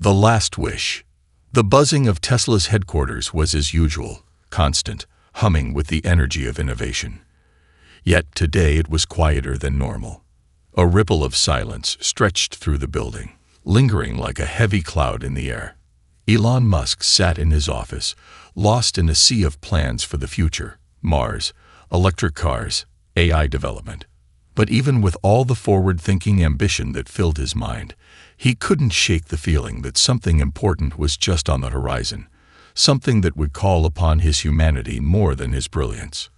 The last wish. The buzzing of Tesla's headquarters was as usual, constant, humming with the energy of innovation. Yet today it was quieter than normal. A ripple of silence stretched through the building, lingering like a heavy cloud in the air. Elon Musk sat in his office, lost in a sea of plans for the future: Mars, electric cars, AI development. But even with all the forward-thinking ambition that filled his mind, he couldn't shake the feeling that something important was just on the horizon, something that would call upon his humanity more than his brilliance.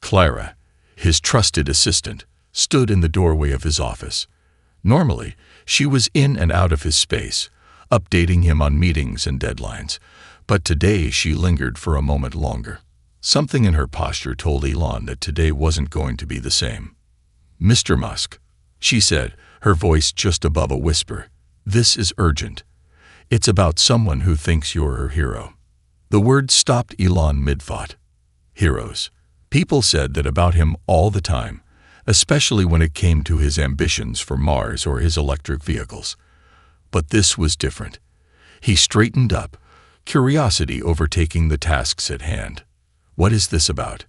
Clara, his trusted assistant, stood in the doorway of his office. Normally, she was in and out of his space, updating him on meetings and deadlines, but today she lingered for a moment longer. Something in her posture told Elon that today wasn't going to be the same. "Mr. Musk," she said, her voice just above a whisper, "this is urgent. It's about someone who thinks you're her hero." The word stopped Elon mid-thought. Heroes. People said that about him all the time, especially when it came to his ambitions for Mars or his electric vehicles. But this was different. He straightened up, curiosity overtaking the tasks at hand. "What is this about?"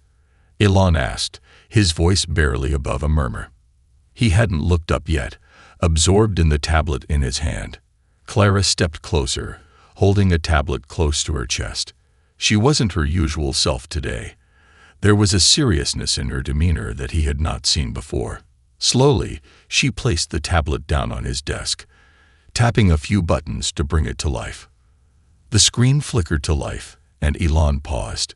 Elon asked, his voice barely above a murmur. He hadn't looked up yet, absorbed in the tablet in his hand. Clara stepped closer, holding a tablet close to her chest. She wasn't her usual self today. There was a seriousness in her demeanor that he had not seen before. Slowly, she placed the tablet down on his desk, tapping a few buttons to bring it to life. The screen flickered to life, and Elon paused.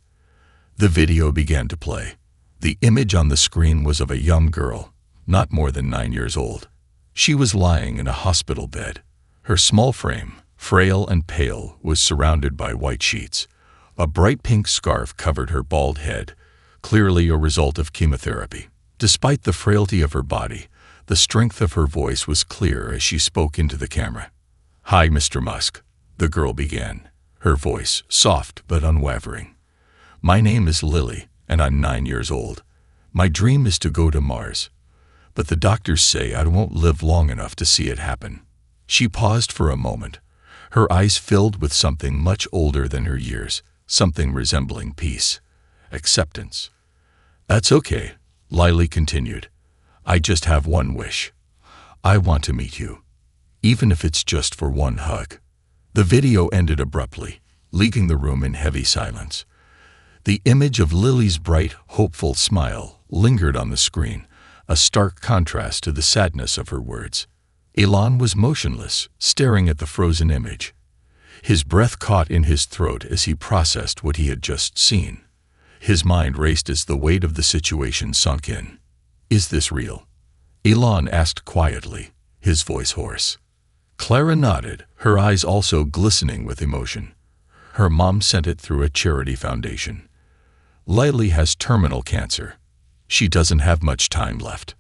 The video began to play. The image on the screen was of a young girl, not more than 9 years old. She was lying in a hospital bed. Her small frame, frail and pale, was surrounded by white sheets. A bright pink scarf covered her bald head, clearly a result of chemotherapy. Despite the frailty of her body, the strength of her voice was clear as she spoke into the camera. "Hi, Mr. Musk," the girl began, her voice soft but unwavering. "My name is Lily, and I'm 9 years old. My dream is to go to Mars, but the doctors say I won't live long enough to see it happen." She paused for a moment, her eyes filled with something much older than her years, something resembling peace, acceptance. "That's okay," Lily continued. "I just have one wish. I want to meet you, even if it's just for one hug." The video ended abruptly, leaving the room in heavy silence. The image of Lily's bright, hopeful smile lingered on the screen, a stark contrast to the sadness of her words. Elon was motionless, staring at the frozen image. His breath caught in his throat as he processed what he had just seen. His mind raced as the weight of the situation sunk in. "Is this real?" Elon asked quietly, his voice hoarse. Clara nodded, her eyes also glistening with emotion. Her mom sent it through a charity foundation. "Lily has terminal cancer. She doesn't have much time left."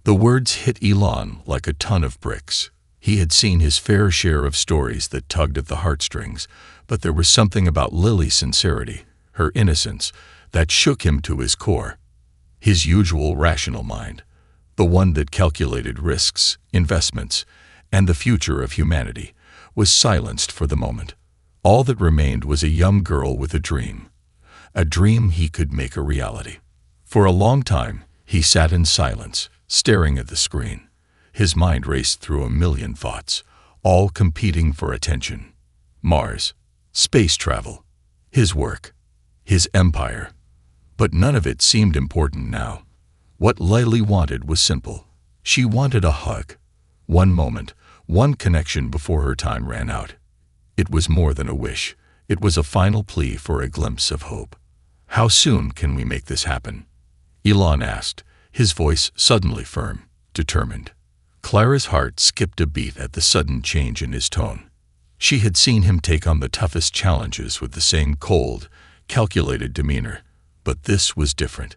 The words hit Elon like a ton of bricks. He had seen his fair share of stories that tugged at the heartstrings, but there was something about Lily's sincerity, her innocence, that shook him to his core. His usual rational mind, the one that calculated risks, investments, and the future of humanity, was silenced for the moment. All that remained was a young girl with a dream he could make a reality. For a long time, he sat in silence, staring at the screen. His mind raced through a million thoughts, all competing for attention. Mars, space travel, his work, his empire. But none of it seemed important now. What Lily wanted was simple. She wanted a hug. One moment, one connection before her time ran out. It was more than a wish. It was a final plea for a glimpse of hope. "How soon can we make this happen?" Elon asked, his voice suddenly firm, determined. Clara's heart skipped a beat at the sudden change in his tone. She had seen him take on the toughest challenges with the same cold, calculated demeanor. But this was different.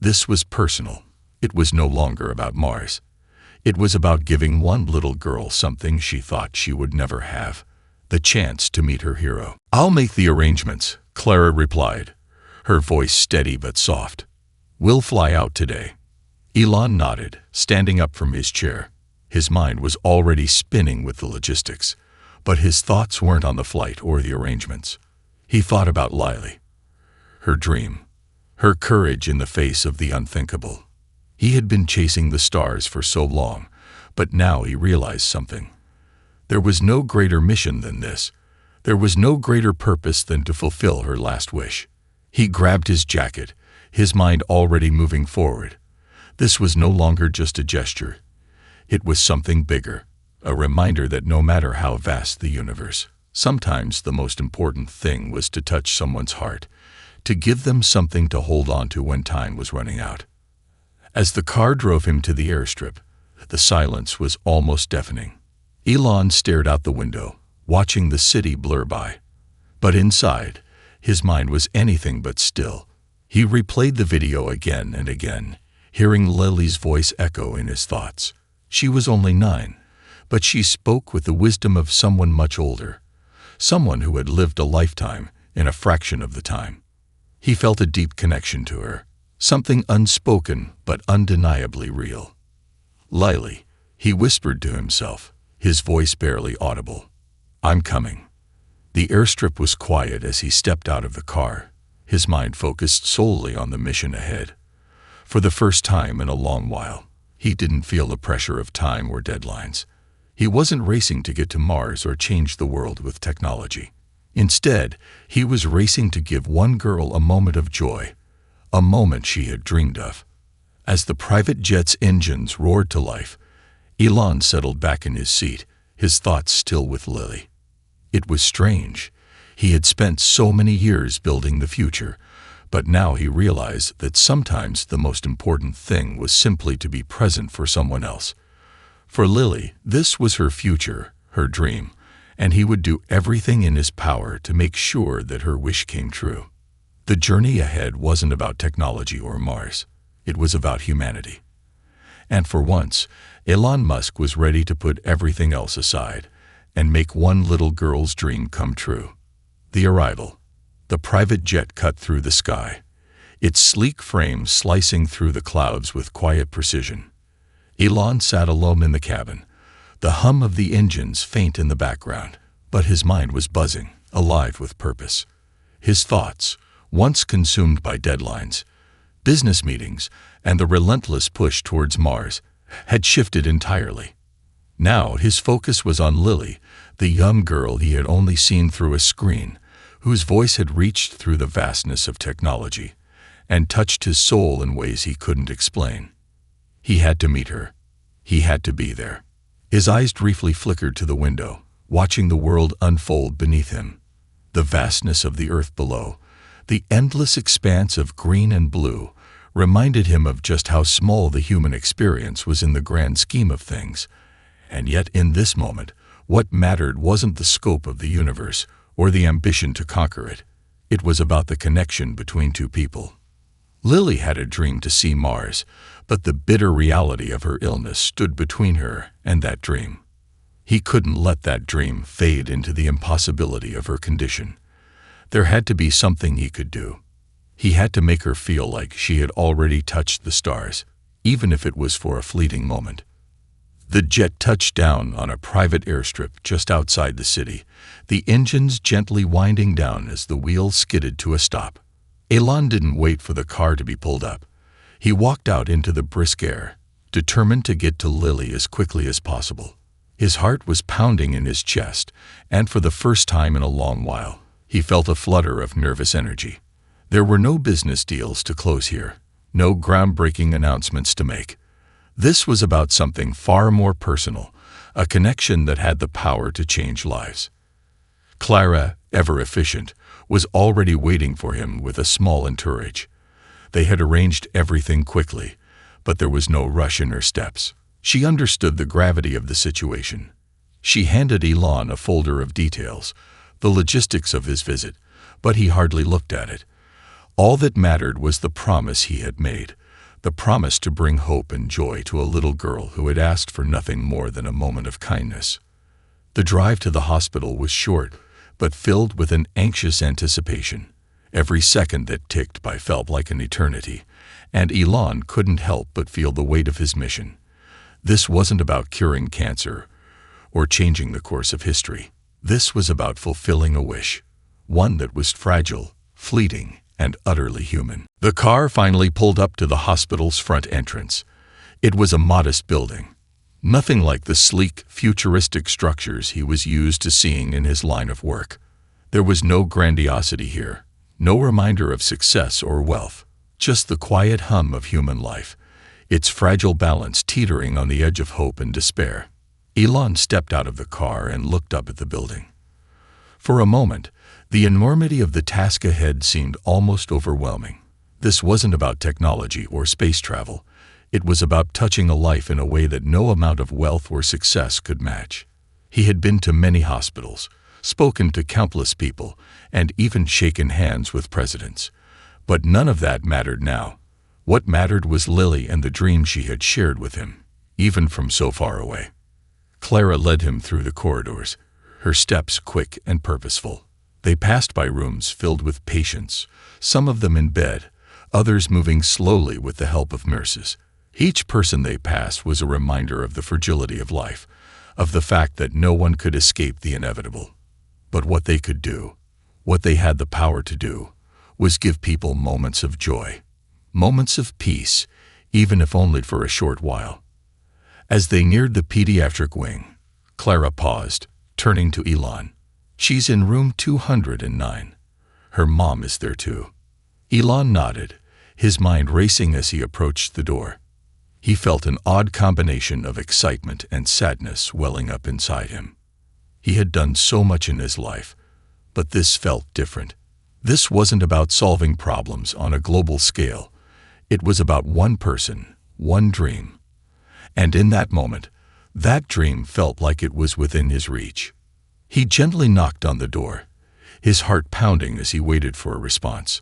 This was personal. It was no longer about Mars. It was about giving one little girl something she thought she would never have: the chance to meet her hero. "I'll make the arrangements," Clara replied, her voice steady but soft. "We'll fly out today." Elon nodded, standing up from his chair. His mind was already spinning with the logistics. But his thoughts weren't on the flight or the arrangements. He thought about Lily, her dream, her courage in the face of the unthinkable. He had been chasing the stars for so long, but now he realized something. There was no greater mission than this. There was no greater purpose than to fulfill her last wish. He grabbed his jacket, his mind already moving forward. This was no longer just a gesture. It was something bigger, a reminder that no matter how vast the universe, sometimes the most important thing was to touch someone's heart, to give them something to hold on to when time was running out. As the car drove him to the airstrip, the silence was almost deafening. Elon stared out the window, watching the city blur by. But inside, his mind was anything but still. He replayed the video again and again, hearing Lily's voice echo in his thoughts. She was only 9, but she spoke with the wisdom of someone much older, someone who had lived a lifetime in a fraction of the time. He felt a deep connection to her, something unspoken but undeniably real. Lily, he whispered to himself, his voice barely audible. I'm coming. The airstrip was quiet as he stepped out of the car, his mind focused solely on the mission ahead. For the first time in a long while, he didn't feel the pressure of time or deadlines. He wasn't racing to get to Mars or change the world with technology. Instead, he was racing to give one girl a moment of joy, a moment she had dreamed of. As the private jet's engines roared to life, Elon settled back in his seat, his thoughts still with Lily. It was strange. He had spent so many years building the future, but now he realized that sometimes the most important thing was simply to be present for someone else. For Lily, this was her future, her dream, and he would do everything in his power to make sure that her wish came true. The journey ahead wasn't about technology or Mars. It was about humanity. And for once, Elon Musk was ready to put everything else aside and make one little girl's dream come true. The arrival. The private jet cut through the sky, its sleek frame slicing through the clouds with quiet precision. Elon sat alone in the cabin, the hum of the engines faint in the background, but his mind was buzzing, alive with purpose. His thoughts, once consumed by deadlines, business meetings, and the relentless push towards Mars, had shifted entirely. Now his focus was on Lily, the young girl he had only seen through a screen, whose voice had reached through the vastness of technology and touched his soul in ways he couldn't explain. He had to meet her. He had to be there. His eyes briefly flickered to the window, watching the world unfold beneath him. The vastness of the earth below, the endless expanse of green and blue, reminded him of just how small the human experience was in the grand scheme of things. And yet in this moment, what mattered wasn't the scope of the universe or the ambition to conquer it. It was about the connection between two people. Lily had a dream to see Mars, but the bitter reality of her illness stood between her and that dream. He couldn't let that dream fade into the impossibility of her condition. There had to be something he could do. He had to make her feel like she had already touched the stars, even if it was for a fleeting moment. The jet touched down on a private airstrip just outside the city, the engines gently winding down as the wheels skidded to a stop. Elon didn't wait for the car to be pulled up. He walked out into the brisk air, determined to get to Lily as quickly as possible. His heart was pounding in his chest, and for the first time in a long while, he felt a flutter of nervous energy. There were no business deals to close here, no groundbreaking announcements to make. This was about something far more personal, a connection that had the power to change lives. Clara, ever efficient, was already waiting for him with a small entourage. They had arranged everything quickly, but there was no rush in her steps. She understood the gravity of the situation. She handed Elon a folder of details, the logistics of his visit, but he hardly looked at it. All that mattered was the promise he had made, the promise to bring hope and joy to a little girl who had asked for nothing more than a moment of kindness. The drive to the hospital was short, but filled with an anxious anticipation. Every second that ticked by felt like an eternity, and Elon couldn't help but feel the weight of his mission. This wasn't about curing cancer or changing the course of history. This was about fulfilling a wish, one that was fragile, fleeting, and utterly human. The car finally pulled up to the hospital's front entrance. It was a modest building, nothing like the sleek, futuristic structures he was used to seeing in his line of work. There was no grandiosity here, no reminder of success or wealth, just the quiet hum of human life, its fragile balance teetering on the edge of hope and despair. Elon stepped out of the car and looked up at the building. For a moment, the enormity of the task ahead seemed almost overwhelming. This wasn't about technology or space travel. It was about touching a life in a way that no amount of wealth or success could match. He had been to many hospitals, spoken to countless people, and even shaken hands with presidents. But none of that mattered now. What mattered was Lily and the dream she had shared with him, even from so far away. Clara led him through the corridors, her steps quick and purposeful. They passed by rooms filled with patients, some of them in bed, others moving slowly with the help of nurses. Each person they passed was a reminder of the fragility of life, of the fact that no one could escape the inevitable. But what they could do, what they had the power to do, was give people moments of joy, moments of peace, even if only for a short while. As they neared the pediatric wing, Clara paused, turning to Elon. "She's in room 209. Her mom is there too." Elon nodded, his mind racing as he approached the door. He felt an odd combination of excitement and sadness welling up inside him. He had done so much in his life, but this felt different. This wasn't about solving problems on a global scale. It was about one person, one dream. And in that moment, that dream felt like it was within his reach. He gently knocked on the door, his heart pounding as he waited for a response.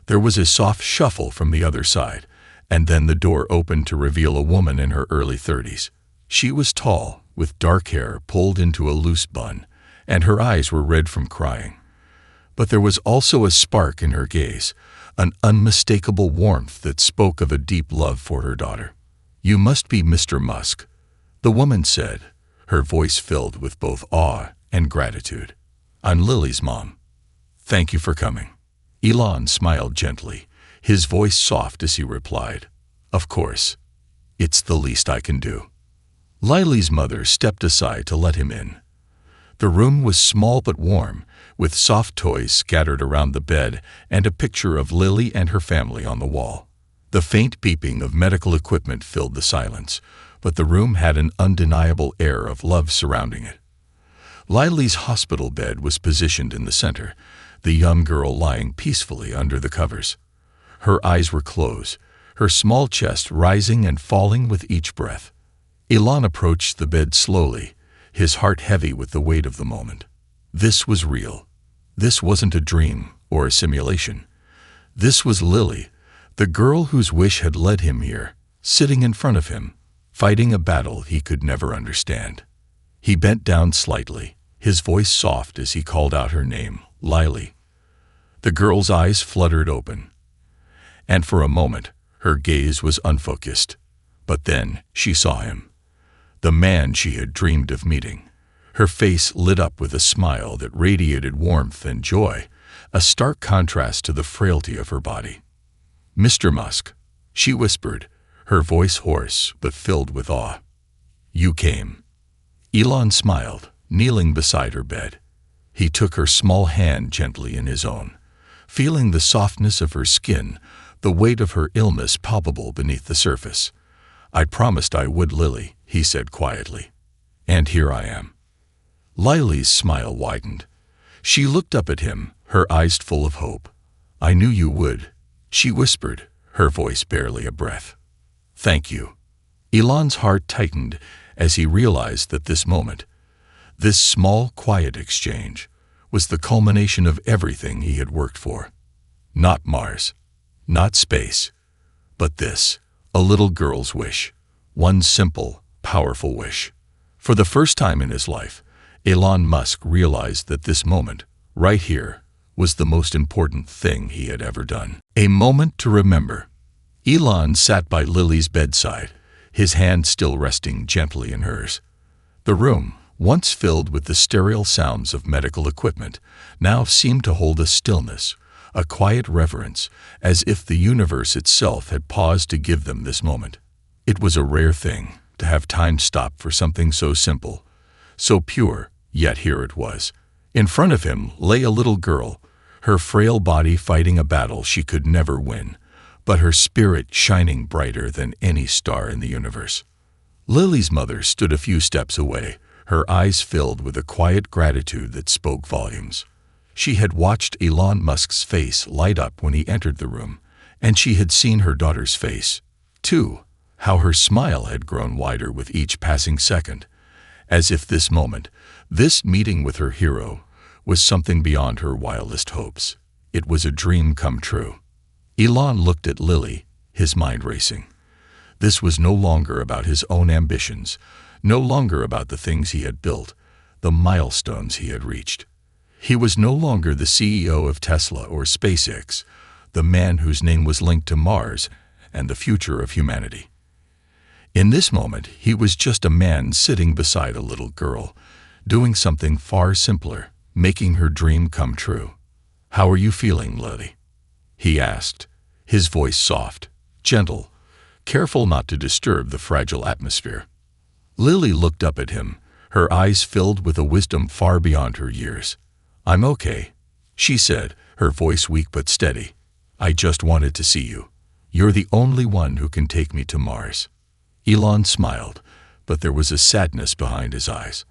There was a soft shuffle from the other side, and then the door opened to reveal a woman in her early 30s. She was tall, with dark hair pulled into a loose bun, and her eyes were red from crying. But there was also a spark in her gaze, an unmistakable warmth that spoke of a deep love for her daughter. "You must be Mr. Musk," the woman said, her voice filled with both awe and gratitude. "I'm Lily's mom. Thank you for coming." Elon smiled gently, his voice soft as he replied, "Of course. It's the least I can do." Lily's mother stepped aside to let him in. The room was small but warm, with soft toys scattered around the bed and a picture of Lily and her family on the wall. The faint beeping of medical equipment filled the silence, but the room had an undeniable air of love surrounding it. Lily's hospital bed was positioned in the center, the young girl lying peacefully under the covers. Her eyes were closed, her small chest rising and falling with each breath. Elon approached the bed slowly, his heart heavy with the weight of the moment. This was real. This wasn't a dream or a simulation. This was Lily, the girl whose wish had led him here, sitting in front of him, fighting a battle he could never understand. He bent down slightly, his voice soft as he called out her name, Lily. The girl's eyes fluttered open, and for a moment her gaze was unfocused. But then she saw him, the man she had dreamed of meeting. Her face lit up with a smile that radiated warmth and joy, a stark contrast to the frailty of her body. "Mr. Musk," she whispered, her voice hoarse but filled with awe. "You came." Elon smiled, kneeling beside her bed. He took her small hand gently in his own, feeling the softness of her skin, the weight of her illness palpable beneath the surface. "I promised I would, Lily," he said quietly. "And here I am." Lily's smile widened. She looked up at him, her eyes full of hope. "I knew you would," she whispered, her voice barely a breath. "Thank you." Elon's heart tightened as he realized that this moment, this small, quiet exchange, was the culmination of everything he had worked for. Not Mars, not space, but this, a little girl's wish, one simple, powerful wish. For the first time in his life, Elon Musk realized that this moment, right here, was the most important thing he had ever done. A moment to remember. Elon sat by Lily's bedside, his hand still resting gently in hers. The room, once filled with the sterile sounds of medical equipment, now seemed to hold a stillness, a quiet reverence, as if the universe itself had paused to give them this moment. It was a rare thing to have time stop for something so simple, so pure, yet here it was. In front of him lay a little girl, her frail body fighting a battle she could never win, but her spirit shining brighter than any star in the universe. Lily's mother stood a few steps away, her eyes filled with a quiet gratitude that spoke volumes. She had watched Elon Musk's face light up when he entered the room, and she had seen her daughter's face, too, how her smile had grown wider with each passing second, as if this moment, this meeting with her hero, was something beyond her wildest hopes. It was a dream come true. Elon looked at Lily, his mind racing. This was no longer about his own ambitions, no longer about the things he had built, the milestones he had reached. He was no longer the CEO of Tesla or SpaceX, the man whose name was linked to Mars and the future of humanity. In this moment, he was just a man sitting beside a little girl, doing something far simpler, making her dream come true. "How are you feeling, Lily?" he asked, his voice soft, gentle, careful not to disturb the fragile atmosphere. Lily looked up at him, her eyes filled with a wisdom far beyond her years. "I'm okay," she said, her voice weak but steady. "I just wanted to see you. You're the only one who can take me to Mars." Elon smiled, but there was a sadness behind his eyes.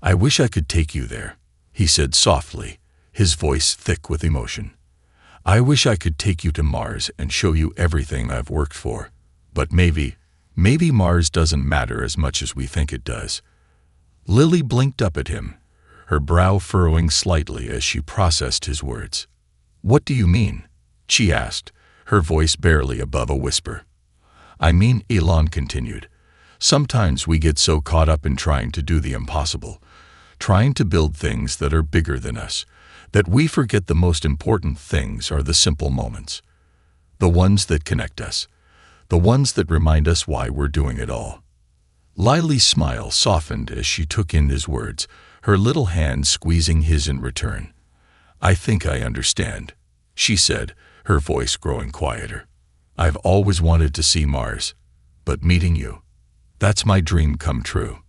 "I wish I could take you there," he said softly, his voice thick with emotion. "I wish I could take you to Mars and show you everything I've worked for. But maybe Mars doesn't matter as much as we think it does." Lily blinked up at him, her brow furrowing slightly as she processed his words. "What do you mean?" she asked, her voice barely above a whisper. "I mean," Elon continued, "sometimes we get so caught up in trying to do the impossible, trying to build things that are bigger than us, that we forget the most important things are the simple moments, the ones that connect us, the ones that remind us why we're doing it all." Lily's smile softened as she took in his words, her little hand squeezing his in return. "I think I understand," she said, her voice growing quieter. "I've always wanted to see Mars, but meeting you, that's my dream come true."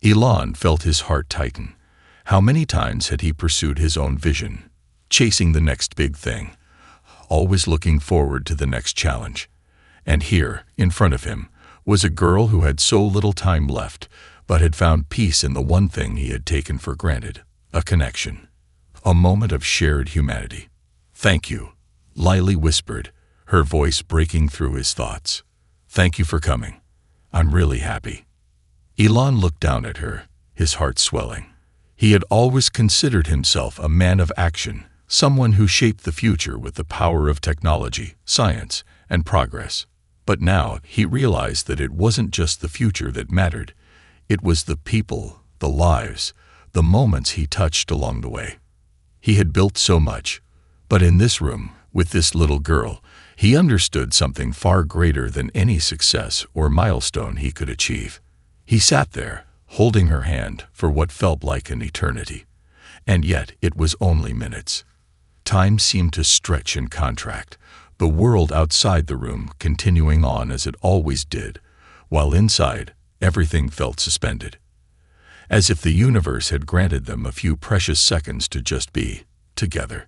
Elon felt his heart tighten. How many times had he pursued his own vision, chasing the next big thing, always looking forward to the next challenge? And here, in front of him, was a girl who had so little time left, but had found peace in the one thing he had taken for granted, a connection, a moment of shared humanity. "Thank you," Lily whispered, her voice breaking through his thoughts. "Thank you for coming. I'm really happy." Elon looked down at her, his heart swelling. He had always considered himself a man of action, someone who shaped the future with the power of technology, science, and progress. But now he realized that it wasn't just the future that mattered. It was the people, the lives, the moments he touched along the way. He had built so much, but in this room, with this little girl, he understood something far greater than any success or milestone he could achieve. He sat there, holding her hand for what felt like an eternity. And yet it was only minutes. Time seemed to stretch and contract, the world outside the room continuing on as it always did, while inside, everything felt suspended. As if the universe had granted them a few precious seconds to just be together.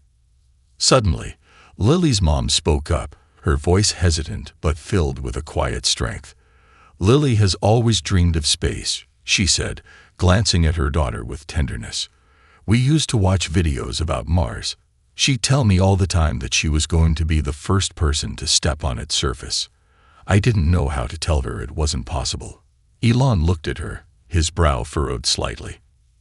Suddenly, Lily's mom spoke up, her voice hesitant but filled with a quiet strength. "Lily has always dreamed of space," she said, glancing at her daughter with tenderness. "We used to watch videos about Mars. She'd tell me all the time that she was going to be the first person to step on its surface. I didn't know how to tell her it wasn't possible." Elon looked at her, his brow furrowed slightly.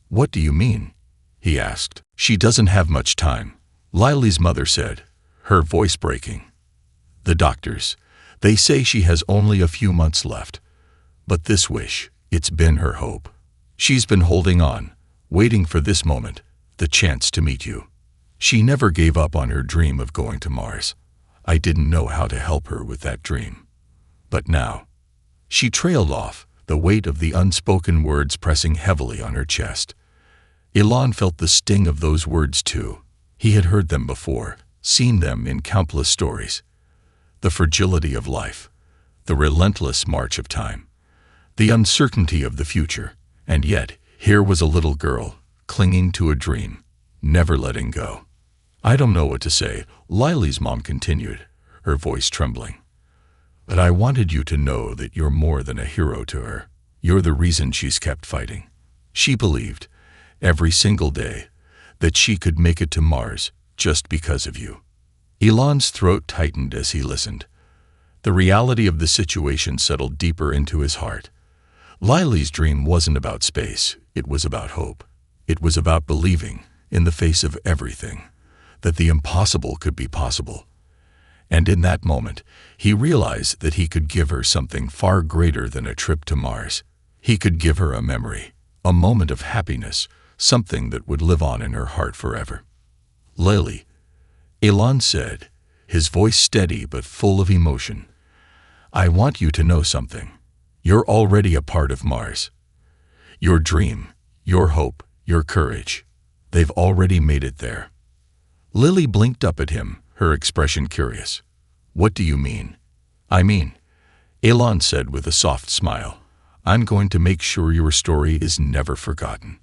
"What do you mean?" he asked. "She doesn't have much time," Lily's mother said, her voice breaking. "The doctors, they say she has only a few months left. But this wish, it's been her hope. She's been holding on, waiting for this moment, the chance to meet you. She never gave up on her dream of going to Mars. I didn't know how to help her with that dream. But now..." She trailed off, the weight of the unspoken words pressing heavily on her chest. Elon felt the sting of those words too. He had heard them before, seen them in countless stories. The fragility of life, the relentless march of time, the uncertainty of the future, and yet here was a little girl, clinging to a dream, never letting go. "I don't know what to say," Lily's mom continued, her voice trembling. "But I wanted you to know that you're more than a hero to her. You're the reason she's kept fighting. She believed, every single day, that she could make it to Mars just because of you." Elon's throat tightened as he listened. The reality of the situation settled deeper into his heart. Lily's dream wasn't about space, it was about hope. It was about believing, in the face of everything, that the impossible could be possible. And in that moment, he realized that he could give her something far greater than a trip to Mars. He could give her a memory, a moment of happiness, something that would live on in her heart forever. "Lily," Elon said, his voice steady but full of emotion, "I want you to know something. You're already a part of Mars. Your dream, your hope, your courage, they've already made it there." Lily blinked up at him, her expression curious. "What do you mean?" "I mean," Elon said with a soft smile, "I'm going to make sure your story is never forgotten.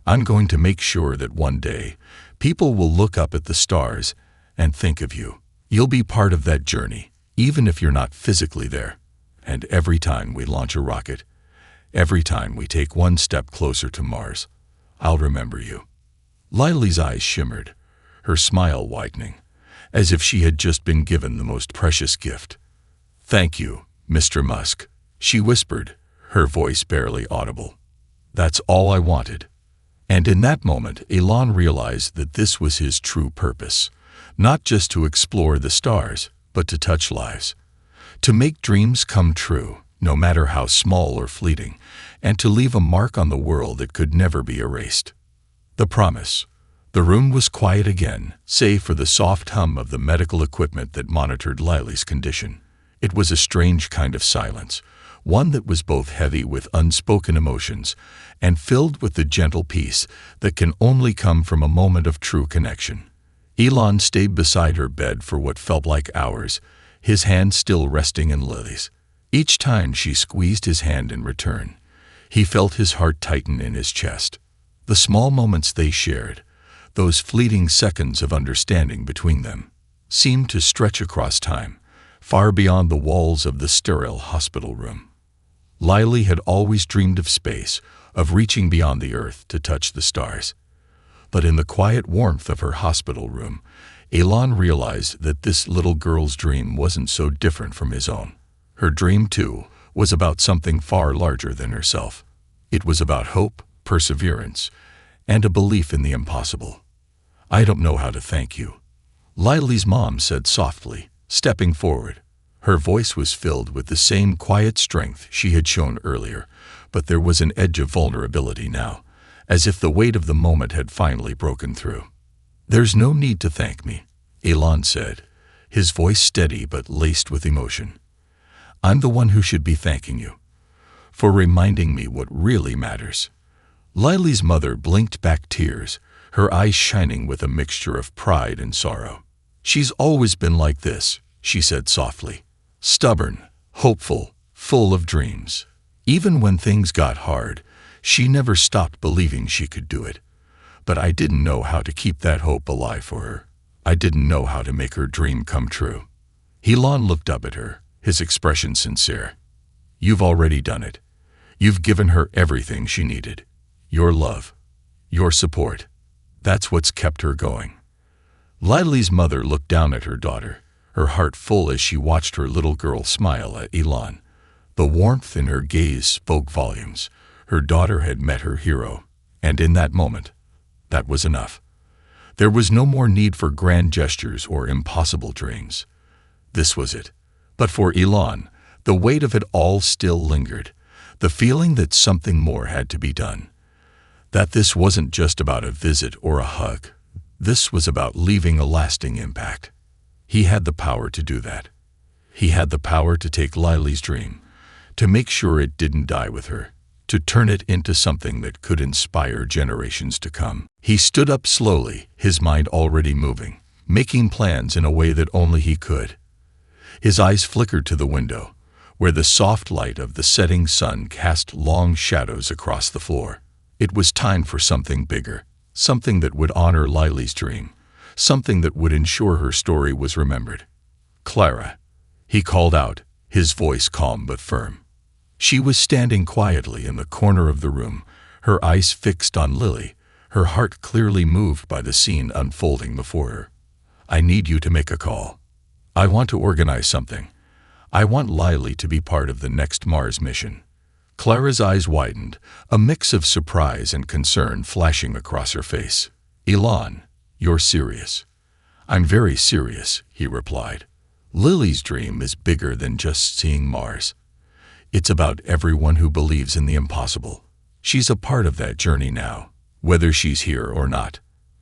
I'm going to make sure that one day, people will look up at the stars and think of you. You'll be part of that journey, even if you're not physically there. And every time we launch a rocket, every time we take one step closer to Mars, I'll remember you." Lily's eyes shimmered, her smile widening, as if she had just been given the most precious gift. "Thank you, Mr. Musk," she whispered, her voice barely audible. "That's all I wanted." And in that moment, Elon realized that this was his true purpose, not just to explore the stars, but to touch lives, to make dreams come true, no matter how small or fleeting, and to leave a mark on the world that could never be erased. The promise. The room was quiet again, save for the soft hum of the medical equipment that monitored Lily's condition. It was a strange kind of silence, one that was both heavy with unspoken emotions and filled with the gentle peace that can only come from a moment of true connection. Elon stayed beside her bed for what felt like hours, his hand still resting in Lily's. Each time she squeezed his hand in return, he felt his heart tighten in his chest. The small moments they shared, those fleeting seconds of understanding between them, seemed to stretch across time, far beyond the walls of the sterile hospital room. Lily had always dreamed of space, of reaching beyond the earth to touch the stars. But in the quiet warmth of her hospital room, Elon realized that this little girl's dream wasn't so different from his own. Her dream, too, was about something far larger than herself. It was about hope, perseverance, and a belief in the impossible. "I don't know how to thank you," Lily's mom said softly, stepping forward. Her voice was filled with the same quiet strength she had shown earlier, but there was an edge of vulnerability now, as if the weight of the moment had finally broken through. "There's no need to thank me," Elon said, his voice steady but laced with emotion. "I'm the one who should be thanking you, for reminding me what really matters." Lily's mother blinked back tears, her eyes shining with a mixture of pride and sorrow. "She's always been like this," she said softly. "Stubborn, hopeful, full of dreams. Even when things got hard, she never stopped believing she could do it. But I didn't know how to keep that hope alive for her. I didn't know how to make her dream come true." Elon looked up at her, his expression sincere. "You've already done it. You've given her everything she needed. Your love, your support. That's what's kept her going." Lily's mother looked down at her daughter, her heart full as she watched her little girl smile at Elon. The warmth in her gaze spoke volumes. Her daughter had met her hero, and in that moment, that was enough. There was no more need for grand gestures or impossible dreams. This was it. But for Elon, the weight of it all still lingered, the feeling that something more had to be done. That this wasn't just about a visit or a hug. This was about leaving a lasting impact. He had the power to do that. He had the power to take Lily's dream, to make sure it didn't die with her, to turn it into something that could inspire generations to come. He stood up slowly, his mind already moving, making plans in a way that only he could. His eyes flickered to the window, where the soft light of the setting sun cast long shadows across the floor. It was time for something bigger, something that would honor Lily's dream, something that would ensure her story was remembered. "Clara," he called out, his voice calm but firm. She was standing quietly in the corner of the room, her eyes fixed on Lily, her heart clearly moved by the scene unfolding before her. "I need you to make a call. I want to organize something. I want Lily to be part of the next Mars mission." Clara's eyes widened, a mix of surprise and concern flashing across her face. "Elon, you're serious." "I'm very serious," he replied. "Lily's dream is bigger than just seeing Mars. It's about everyone who believes in the impossible. She's a part of that journey now, whether she's here or not,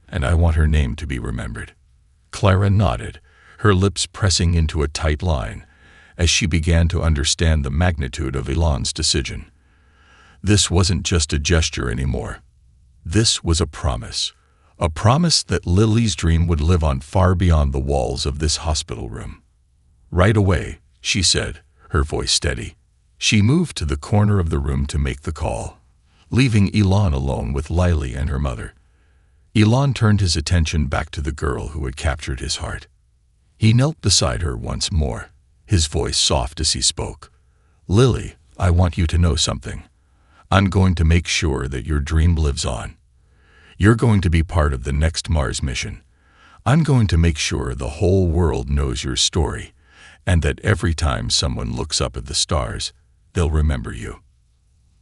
and I want her name to be remembered." Clara nodded, her lips pressing into a tight line, as she began to understand the magnitude of Elon's decision. This wasn't just a gesture anymore. This was a promise that Lily's dream would live on far beyond the walls of this hospital room. "Right away," she said, her voice steady. She moved to the corner of the room to make the call, leaving Elon alone with Lily and her mother. Elon turned his attention back to the girl who had captured his heart. He knelt beside her once more, his voice soft as he spoke. "Lily, I want you to know something. I'm going to make sure that your dream lives on. You're going to be part of the next Mars mission. I'm going to make sure the whole world knows your story, and that every time someone looks up at the stars, they'll remember you."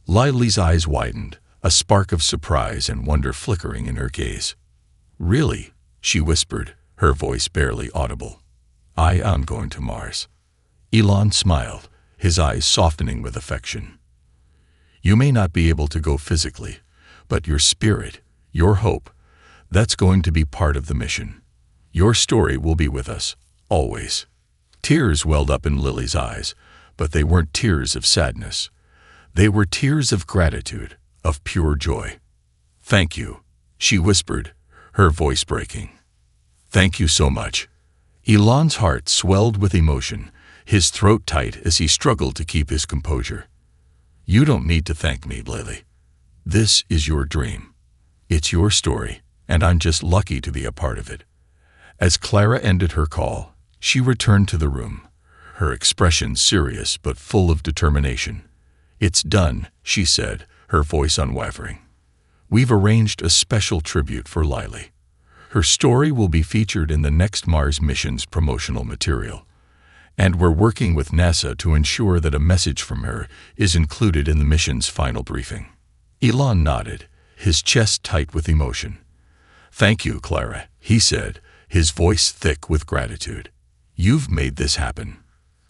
Lily's eyes widened, a spark of surprise and wonder flickering in her gaze. "Really?" she whispered, her voice barely audible. "I am going to Mars." Elon smiled, his eyes softening with affection. "You may not be able to go physically, but your spirit, your hope, that's going to be part of the mission. Your story will be with us, always." Tears welled up in Lily's eyes, but they weren't tears of sadness. They were tears of gratitude, of pure joy. "Thank you," she whispered, her voice breaking. "Thank you so much." Elon's heart swelled with emotion, his throat tight as he struggled to keep his composure. "You don't need to thank me, Lily. This is your dream. It's your story, and I'm just lucky to be a part of it." As Clara ended her call, she returned to the room, her expression serious but full of determination. "It's done," she said, her voice unwavering. "We've arranged a special tribute for Lily. Her story will be featured in the next Mars mission's promotional material, and we're working with NASA to ensure that a message from her is included in the mission's final briefing." Elon nodded, his chest tight with emotion. "Thank you, Clara," he said, his voice thick with gratitude. "You've made this happen."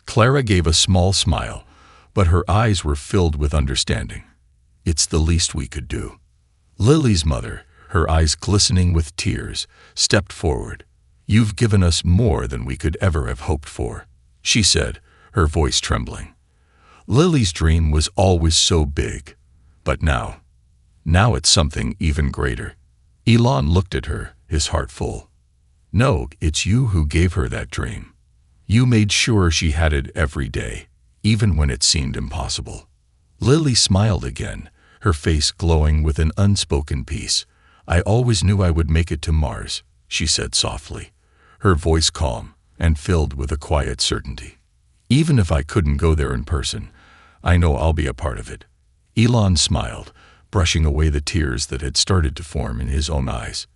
Clara gave a small smile, but her eyes were filled with understanding. "It's the least we could do." Lily's mother, her eyes glistening with tears, stepped forward. "You've given us more than we could ever have hoped for," she said, her voice trembling. Lily's dream was always so big, but now it's something even greater. Elon looked at her, his heart full. "No, it's you who gave her that dream. You made sure she had it every day, even when it seemed impossible." Lily smiled again, her face glowing with an unspoken peace. "I always knew I would make it to Mars," she said softly, her voice calm and filled with a quiet certainty. "Even if I couldn't go there in person, I know I'll be a part of it." Elon smiled, brushing away the tears that had started to form in his own eyes.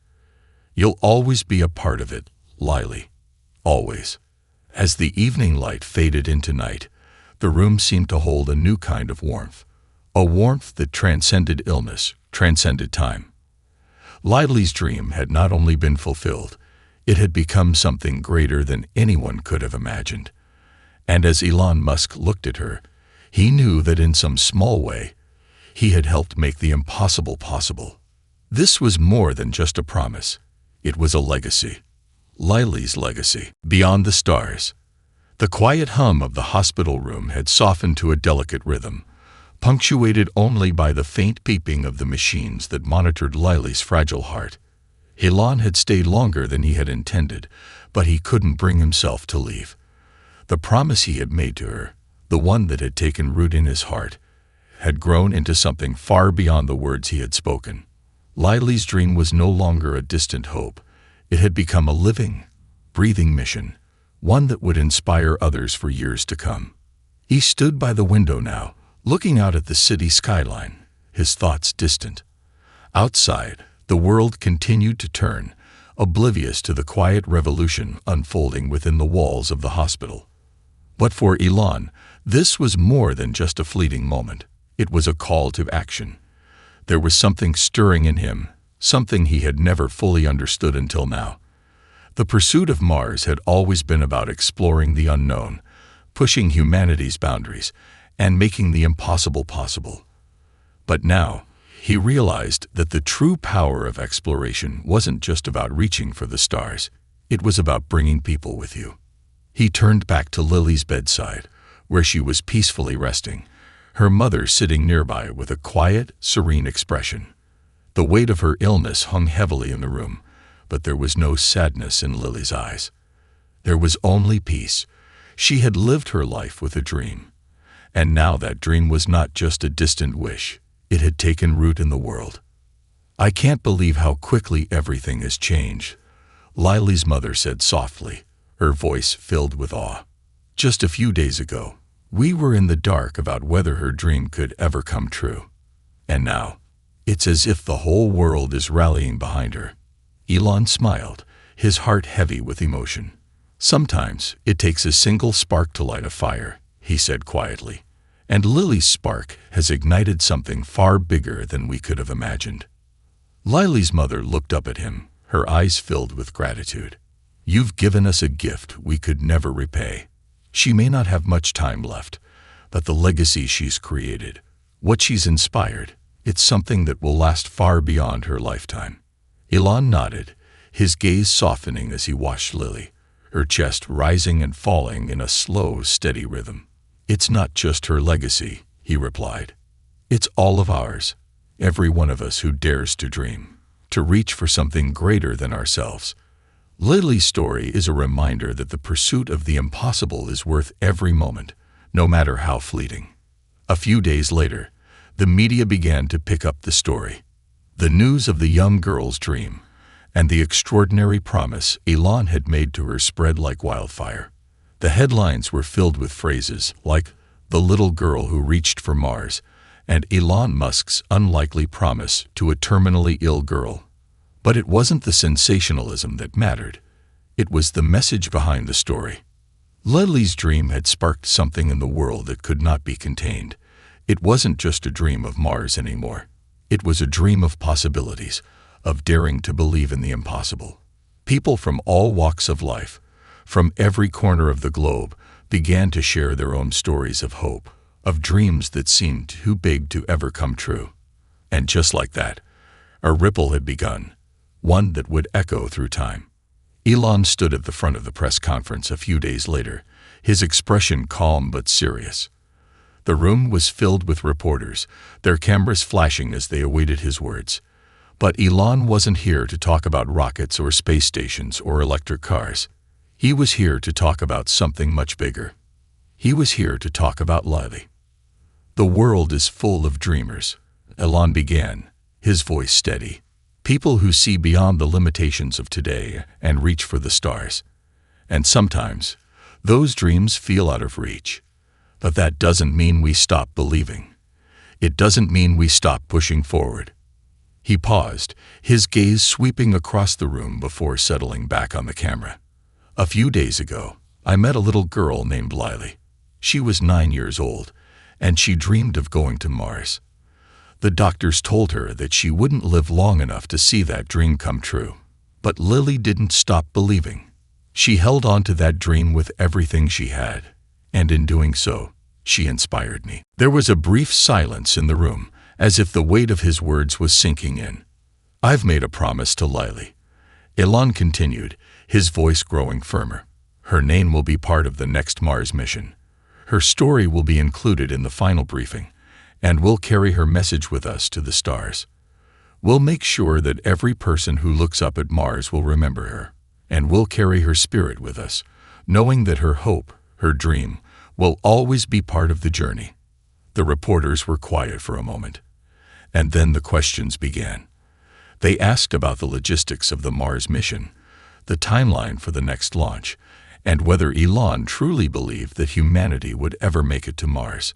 "You'll always be a part of it, Lily. Always." As the evening light faded into night, the room seemed to hold a new kind of warmth, a warmth that transcended illness, transcended time. Lily's dream had not only been fulfilled, it had become something greater than anyone could have imagined. And as Elon Musk looked at her, he knew that in some small way, he had helped make the impossible possible. This was more than just a promise. It was a legacy. Lily's legacy. Beyond the stars, The quiet hum of the hospital room had softened to a delicate rhythm, punctuated only by the faint beeping of the machines that monitored Lily's fragile heart. Elon had stayed longer than he had intended, but he couldn't bring himself to leave. The promise he had made to her, the one that had taken root in his heart, had grown into something far beyond the words he had spoken. Lily's dream was no longer a distant hope. It had become a living, breathing mission, one that would inspire others for years to come. He stood by the window now, looking out at the city skyline, his thoughts distant. Outside, the world continued to turn, oblivious to the quiet revolution unfolding within the walls of the hospital. But for Elon, this was more than just a fleeting moment. It was a call to action. There was something stirring in him, something he had never fully understood until now. The pursuit of Mars had always been about exploring the unknown, pushing humanity's boundaries, and making the impossible possible. But now, he realized that the true power of exploration wasn't just about reaching for the stars. It was about bringing people with you. He turned back to Lily's bedside, where she was peacefully resting, her mother sitting nearby with a quiet, serene expression. The weight of her illness hung heavily in the room, but there was no sadness in Lily's eyes. There was only peace. She had lived her life with a dream, and now that dream was not just a distant wish. It had taken root in the world. "I can't believe how quickly everything has changed," Lily's mother said softly, her voice filled with awe. "Just a few days ago, we were in the dark about whether her dream could ever come true. And now, it's as if the whole world is rallying behind her." Elon smiled, his heart heavy with emotion. "Sometimes it takes a single spark to light a fire," he said quietly, "and Lily's spark has ignited something far bigger than we could have imagined." Lily's mother looked up at him, her eyes filled with gratitude. "You've given us a gift we could never repay." She may not have much time left, but the legacy she's created, what she's inspired, it's something that will last far beyond her lifetime. Elon nodded, his gaze softening as he watched Lily, her chest rising and falling in a slow, steady rhythm. "It's not just her legacy," he replied. "It's all of ours, every one of us who dares to dream, to reach for something greater than ourselves." Lily's story is a reminder that the pursuit of the impossible is worth every moment, no matter how fleeting. A few days later, the media began to pick up the story. The news of the young girl's dream and the extraordinary promise Elon had made to her spread like wildfire. The headlines were filled with phrases like "the little girl who reached for Mars" and Elon Musk's unlikely promise to a terminally ill girl. But it wasn't the sensationalism that mattered. It was the message behind the story. Lily's dream had sparked something in the world that could not be contained. It wasn't just a dream of Mars anymore. It was a dream of possibilities, of daring to believe in the impossible. People from all walks of life, from every corner of the globe, began to share their own stories of hope, of dreams that seemed too big to ever come true. And just like that, a ripple had begun, one that would echo through time. Elon stood at the front of the press conference a few days later, his expression calm but serious. The room was filled with reporters, their cameras flashing as they awaited his words. But Elon wasn't here to talk about rockets or space stations or electric cars. He was here to talk about something much bigger. He was here to talk about Lily. "The world is full of dreamers," Elon began, his voice steady. "People who see beyond the limitations of today and reach for the stars. And sometimes, those dreams feel out of reach. But that doesn't mean we stop believing. It doesn't mean we stop pushing forward." He paused, his gaze sweeping across the room before settling back on the camera. "A few days ago, I met a little girl named Lily. She was 9 years old, and she dreamed of going to Mars. The doctors told her that she wouldn't live long enough to see that dream come true. But Lily didn't stop believing. She held on to that dream with everything she had, and in doing so, she inspired me." There was a brief silence in the room, as if the weight of his words was sinking in. "I've made a promise to Lily," Elon continued, his voice growing firmer. Her name will be part of the next Mars mission. Her story will be included in the final briefing, and we'll carry her message with us to the stars. We'll make sure that every person who looks up at Mars will remember her, and we'll carry her spirit with us, knowing that her hope, her dream, will always be part of the journey." The reporters were quiet for a moment, and then the questions began. They asked about the logistics of the Mars mission, the timeline for the next launch, and whether Elon truly believed that humanity would ever make it to Mars.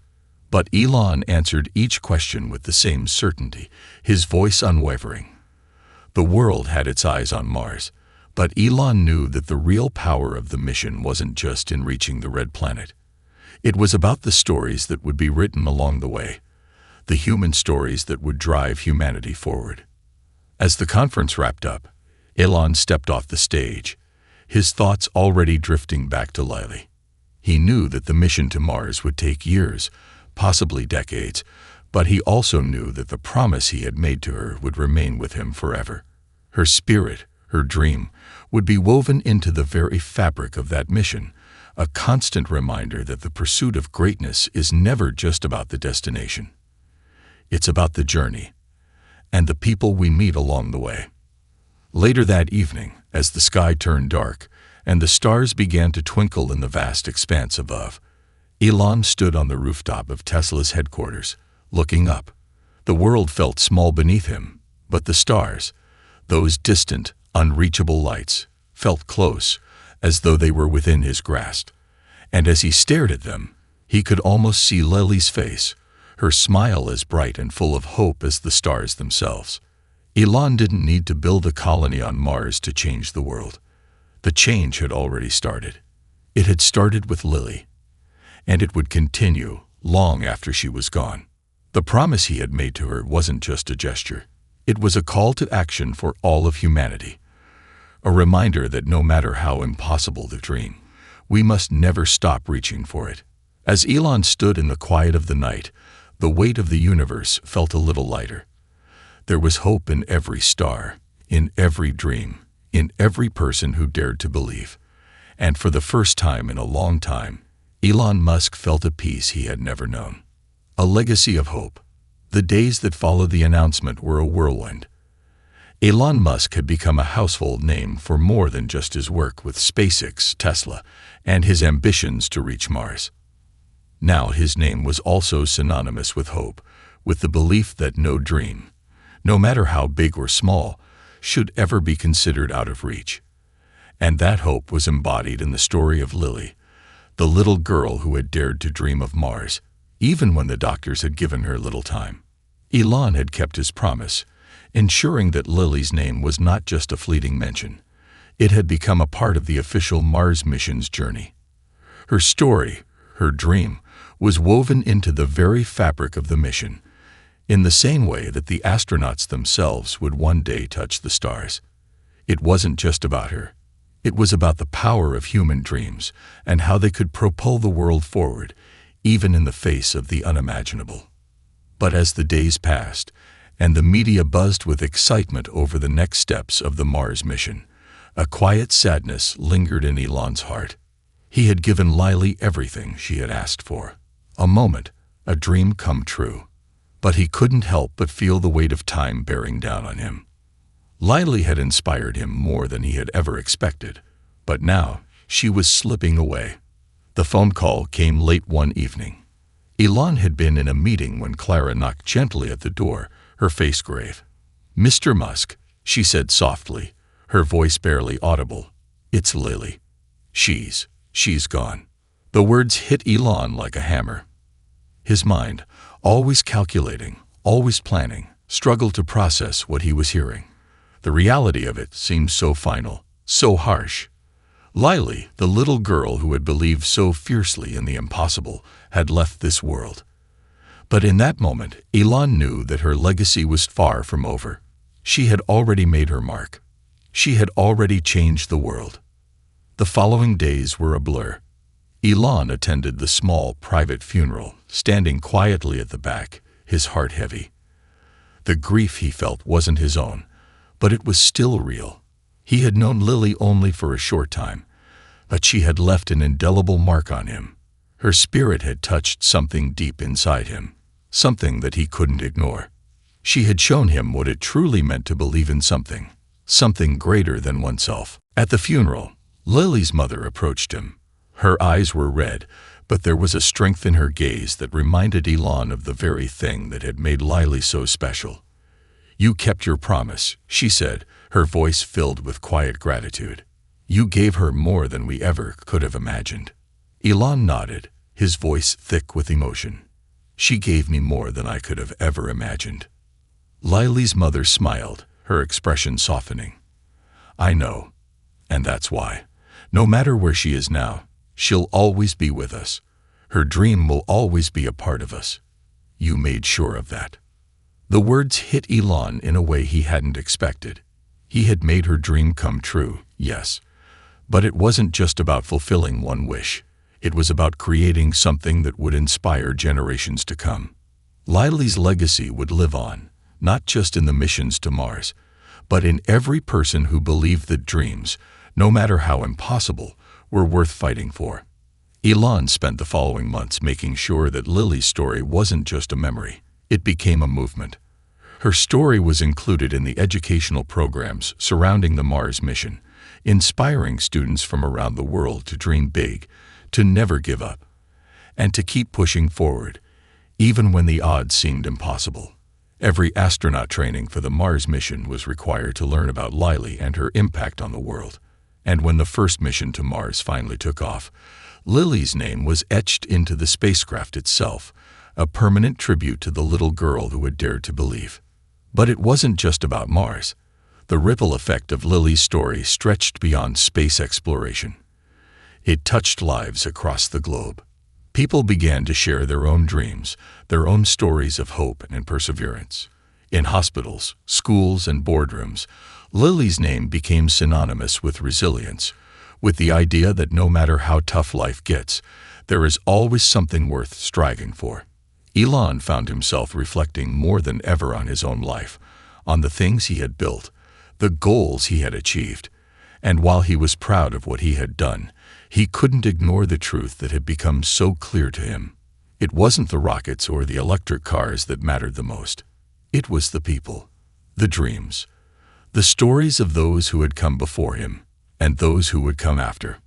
But Elon answered each question with the same certainty, his voice unwavering. The world had its eyes on Mars, but Elon knew that the real power of the mission wasn't just in reaching the red planet. It was about the stories that would be written along the way, the human stories that would drive humanity forward. As the conference wrapped up, Elon stepped off the stage, his thoughts already drifting back to Lily. He knew that the mission to Mars would take years, possibly decades, but he also knew that the promise he had made to her would remain with him forever. Her spirit, her dream, would be woven into the very fabric of that mission, a constant reminder that the pursuit of greatness is never just about the destination. It's about the journey, and the people we meet along the way. Later that evening, as the sky turned dark and the stars began to twinkle in the vast expanse above, Elon stood on the rooftop of Tesla's headquarters, looking up. The world felt small beneath him, but the stars, those distant, unreachable lights, felt close, as though they were within his grasp. And as he stared at them, he could almost see Lily's face, her smile as bright and full of hope as the stars themselves. Elon didn't need to build a colony on Mars to change the world. The change had already started. It had started with Lily, and it would continue long after she was gone. The promise he had made to her wasn't just a gesture. It was a call to action for all of humanity, a reminder that no matter how impossible the dream, we must never stop reaching for it. As Elon stood in the quiet of the night, the weight of the universe felt a little lighter. There was hope in every star, in every dream, in every person who dared to believe. And for the first time in a long time, Elon Musk felt a peace he had never known. A legacy of hope. The days that followed the announcement were a whirlwind. Elon Musk had become a household name for more than just his work with SpaceX, Tesla, and his ambitions to reach Mars. Now his name was also synonymous with hope, with the belief that no dream, no matter how big or small, should ever be considered out of reach. And that hope was embodied in the story of Lily, the little girl who had dared to dream of Mars, even when the doctors had given her little time. Elon had kept his promise, ensuring that Lily's name was not just a fleeting mention. It had become a part of the official Mars mission's journey. Her story, her dream, was woven into the very fabric of the mission, in the same way that the astronauts themselves would one day touch the stars. It wasn't just about her. It was about the power of human dreams and how they could propel the world forward, even in the face of the unimaginable. But as the days passed, and the media buzzed with excitement over the next steps of the Mars mission, a quiet sadness lingered in Elon's heart. He had given Lily everything she had asked for. A moment, a dream come true. But he couldn't help but feel the weight of time bearing down on him. Lily had inspired him more than he had ever expected, but now she was slipping away. The phone call came late one evening. Elon had been in a meeting when Clara knocked gently at the door, her face grave. "Mr. Musk," she said softly, her voice barely audible. "It's Lily. She's gone." The words hit Elon like a hammer. His mind, always calculating, always planning, struggled to process what he was hearing. The reality of it seemed so final, so harsh. Lily, the little girl who had believed so fiercely in the impossible, had left this world. But in that moment, Elon knew that her legacy was far from over. She had already made her mark. She had already changed the world. The following days were a blur. Elon attended the small, private funeral, standing quietly at the back, his heart heavy. The grief he felt wasn't his own, but it was still real. He had known Lily only for a short time, but she had left an indelible mark on him. Her spirit had touched something deep inside him, something that he couldn't ignore. She had shown him what it truly meant to believe in something greater than oneself. At the funeral, Lily's mother approached him. Her eyes were red, but there was a strength in her gaze that reminded Elon of the very thing that had made Lily so special. "You kept your promise," she said, her voice filled with quiet gratitude. "You gave her more than we ever could have imagined." Elon nodded, his voice thick with emotion. "She gave me more than I could have ever imagined." Lily's mother smiled, her expression softening. "I know, and that's why. No matter where she is now, she'll always be with us. Her dream will always be a part of us. You made sure of that." The words hit Elon in a way he hadn't expected. He had made her dream come true, yes. But it wasn't just about fulfilling one wish. It was about creating something that would inspire generations to come. Lily's legacy would live on, not just in the missions to Mars, but in every person who believed that dreams, no matter how impossible, were worth fighting for. Elon spent the following months making sure that Lily's story wasn't just a memory. It became a movement. Her story was included in the educational programs surrounding the Mars mission, inspiring students from around the world to dream big, to never give up, and to keep pushing forward, even when the odds seemed impossible. Every astronaut training for the Mars mission was required to learn about Lily and her impact on the world. And when the first mission to Mars finally took off, Lily's name was etched into the spacecraft itself, a permanent tribute to the little girl who had dared to believe. But it wasn't just about Mars. The ripple effect of Lily's story stretched beyond space exploration. It touched lives across the globe. People began to share their own dreams, their own stories of hope and perseverance. In hospitals, schools, and boardrooms, Lily's name became synonymous with resilience, with the idea that no matter how tough life gets, there is always something worth striving for. Elon found himself reflecting more than ever on his own life, on the things he had built, the goals he had achieved, and while he was proud of what he had done, he couldn't ignore the truth that had become so clear to him. It wasn't the rockets or the electric cars that mattered the most. It was the people, the dreams, the stories of those who had come before him, and those who would come after.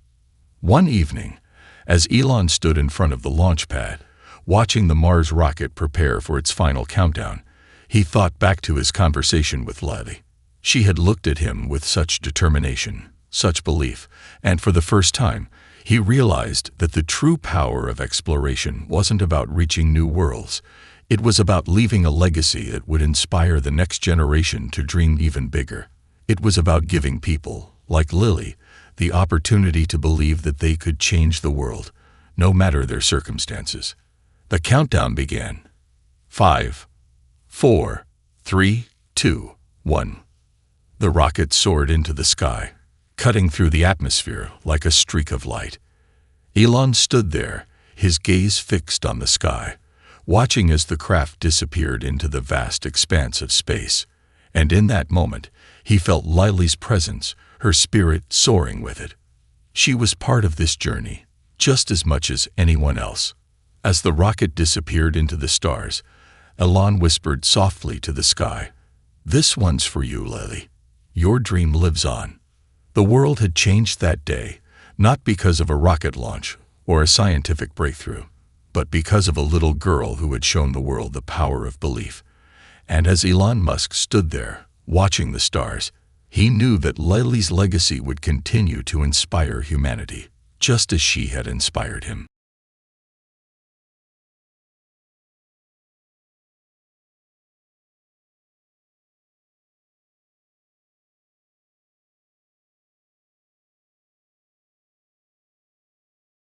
One evening, as Elon stood in front of the launch pad, watching the Mars rocket prepare for its final countdown, he thought back to his conversation with Lily. She had looked at him with such determination, such belief, and for the first time, he realized that the true power of exploration wasn't about reaching new worlds. It was about leaving a legacy that would inspire the next generation to dream even bigger. It was about giving people, like Lily, the opportunity to believe that they could change the world, no matter their circumstances. The countdown began. 5, 4, 3, 2, 1. The rocket soared into the sky, cutting through the atmosphere like a streak of light. Elon stood there, his gaze fixed on the sky, watching as the craft disappeared into the vast expanse of space. And in that moment, he felt Lily's presence, her spirit soaring with it. She was part of this journey, just as much as anyone else. As the rocket disappeared into the stars, Elon whispered softly to the sky, "This one's for you, Lily. Your dream lives on." The world had changed that day, not because of a rocket launch or a scientific breakthrough, but because of a little girl who had shown the world the power of belief. And as Elon Musk stood there, watching the stars, he knew that Lily's legacy would continue to inspire humanity, just as she had inspired him.